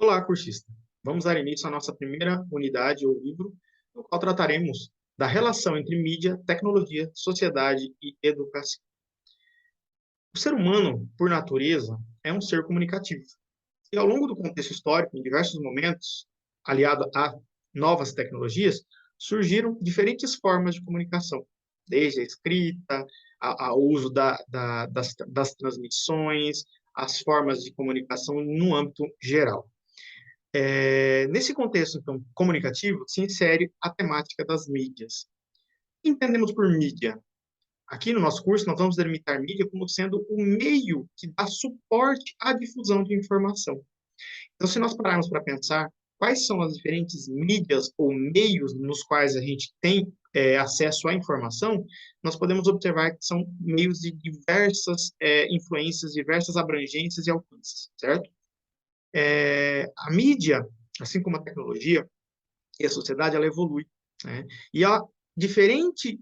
Olá, cursista. Vamos dar início à nossa primeira unidade ou livro, no qual trataremos da relação entre mídia, tecnologia, sociedade e educação. O ser humano, por natureza, é um ser comunicativo. E ao longo do contexto histórico, em diversos momentos, aliado a novas tecnologias, surgiram diferentes formas de comunicação, desde a escrita, ao uso das transmissões, as formas de comunicação no âmbito geral. Nesse contexto, então, comunicativo, se insere a temática das mídias. O que entendemos por mídia? Aqui no nosso curso, nós vamos delimitar mídia como sendo o meio que dá suporte à difusão de informação. Então, se nós pararmos para pensar quais são as diferentes mídias ou meios nos quais a gente tem acesso à informação, nós podemos observar que são meios de diversas influências, diversas abrangências e alcances, certo? A mídia, assim como a tecnologia e a sociedade, ela evolui, né? E a diferente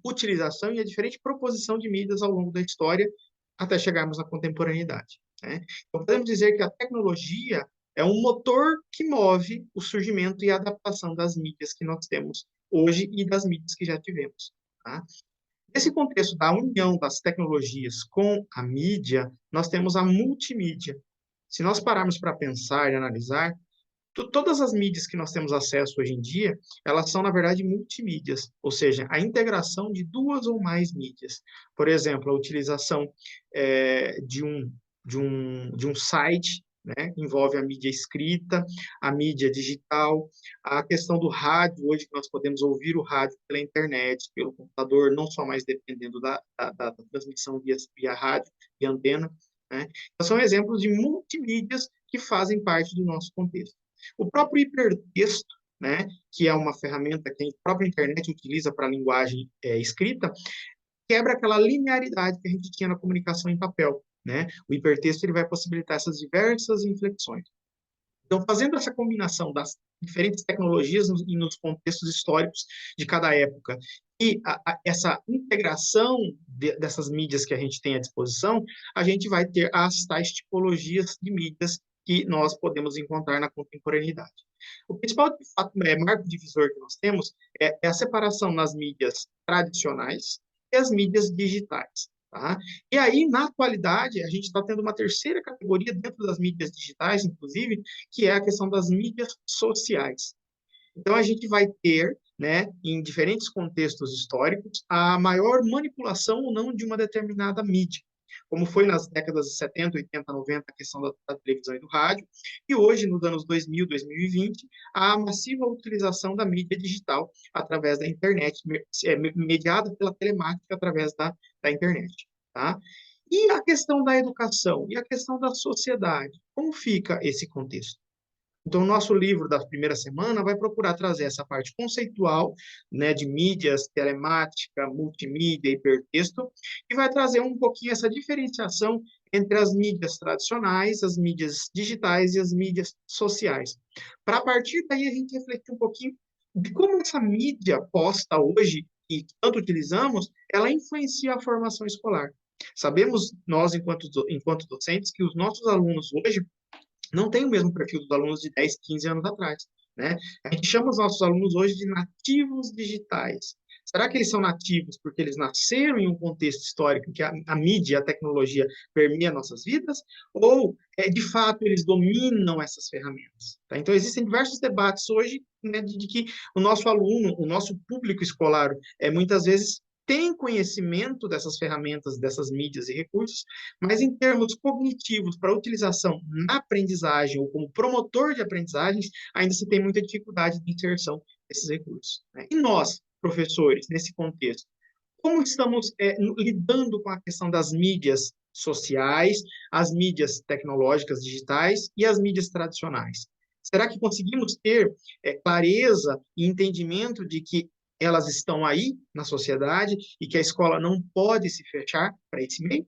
utilização e a diferente proposição de mídias ao longo da história até chegarmos à contemporaneidade, né? Então, podemos dizer que a tecnologia é um motor que move o surgimento e a adaptação das mídias que nós temos hoje e das mídias que já tivemos, tá? Nesse contexto da união das tecnologias com a mídia, nós temos a multimídia. Se nós pararmos para pensar e analisar, todas as mídias que nós temos acesso hoje em dia, elas são, na verdade, multimídias, ou seja, a integração de duas ou mais mídias. Por exemplo, a utilização de um site, né, envolve a mídia escrita, a mídia digital, a questão do rádio, hoje que nós podemos ouvir o rádio pela internet, pelo computador, não só mais dependendo da transmissão via rádio e antena, né? Então, são exemplos de multimídias que fazem parte do nosso contexto. O próprio hipertexto, né, que é uma ferramenta que a própria internet utiliza para a linguagem escrita, quebra aquela linearidade que a gente tinha na comunicação em papel, né? O hipertexto ele vai possibilitar essas diversas inflexões. Então, fazendo essa combinação das diferentes tecnologias e nos contextos históricos de cada época e essa integração dessas mídias que a gente tem à disposição, a gente vai ter as tais tipologias de mídias que nós podemos encontrar na contemporaneidade. O principal marco divisor que nós temos é a separação nas mídias tradicionais e as mídias digitais. Tá? E aí, na atualidade, a gente está tendo uma terceira categoria dentro das mídias digitais, inclusive, que é a questão das mídias sociais. Então, a gente vai ter, né, em diferentes contextos históricos, a maior manipulação ou não de uma determinada mídia, como foi nas décadas de 70, 80, 90, a questão da televisão e do rádio, e hoje, nos anos 2000, 2020, a massiva utilização da mídia digital através da internet, mediada pela telemática através da internet, tá? E a questão da educação e a questão da sociedade, como fica esse contexto? Então, o nosso livro da primeira semana vai procurar trazer essa parte conceitual, né, de mídias, telemática, multimídia, hipertexto, e vai trazer um pouquinho essa diferenciação entre as mídias tradicionais, as mídias digitais e as mídias sociais. Para a partir daí a gente refletir um pouquinho de como essa mídia posta hoje e tanto utilizamos, ela influencia a formação escolar. Sabemos nós, enquanto docentes, que os nossos alunos hoje não tem o mesmo perfil dos alunos de 10, 15 anos atrás, né? A gente chama os nossos alunos hoje de nativos digitais. Será que eles são nativos porque eles nasceram em um contexto histórico em que a mídia e a tecnologia permeia nossas vidas? Ou, de fato, eles dominam essas ferramentas? Tá? Então, existem diversos debates hoje, né, de que o nosso aluno, o nosso público escolar, muitas vezes tem conhecimento dessas ferramentas, dessas mídias e recursos, mas em termos cognitivos, para utilização na aprendizagem ou como promotor de aprendizagens, ainda se tem muita dificuldade de inserção desses recursos, né? E nós, professores, nesse contexto, como estamos lidando com a questão das mídias sociais, as mídias tecnológicas digitais e as mídias tradicionais? Será que conseguimos ter clareza e entendimento de que elas estão aí na sociedade e que a escola não pode se fechar para esse meio?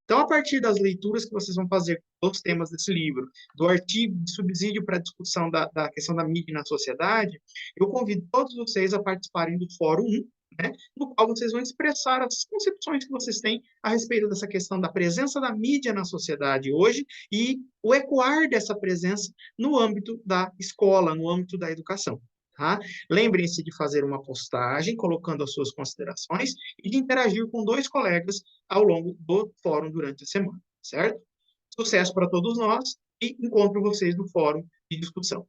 Então, a partir das leituras que vocês vão fazer dos temas desse livro, do artigo de subsídio para a discussão da questão da mídia na sociedade, eu convido todos vocês a participarem do Fórum 1, né, no qual vocês vão expressar as concepções que vocês têm a respeito dessa questão da presença da mídia na sociedade hoje e o ecoar dessa presença no âmbito da escola, no âmbito da educação. Tá? Lembrem-se de fazer uma postagem colocando as suas considerações e de interagir com 2 colegas ao longo do fórum durante a semana, certo? Sucesso para todos nós e encontro vocês no fórum de discussão.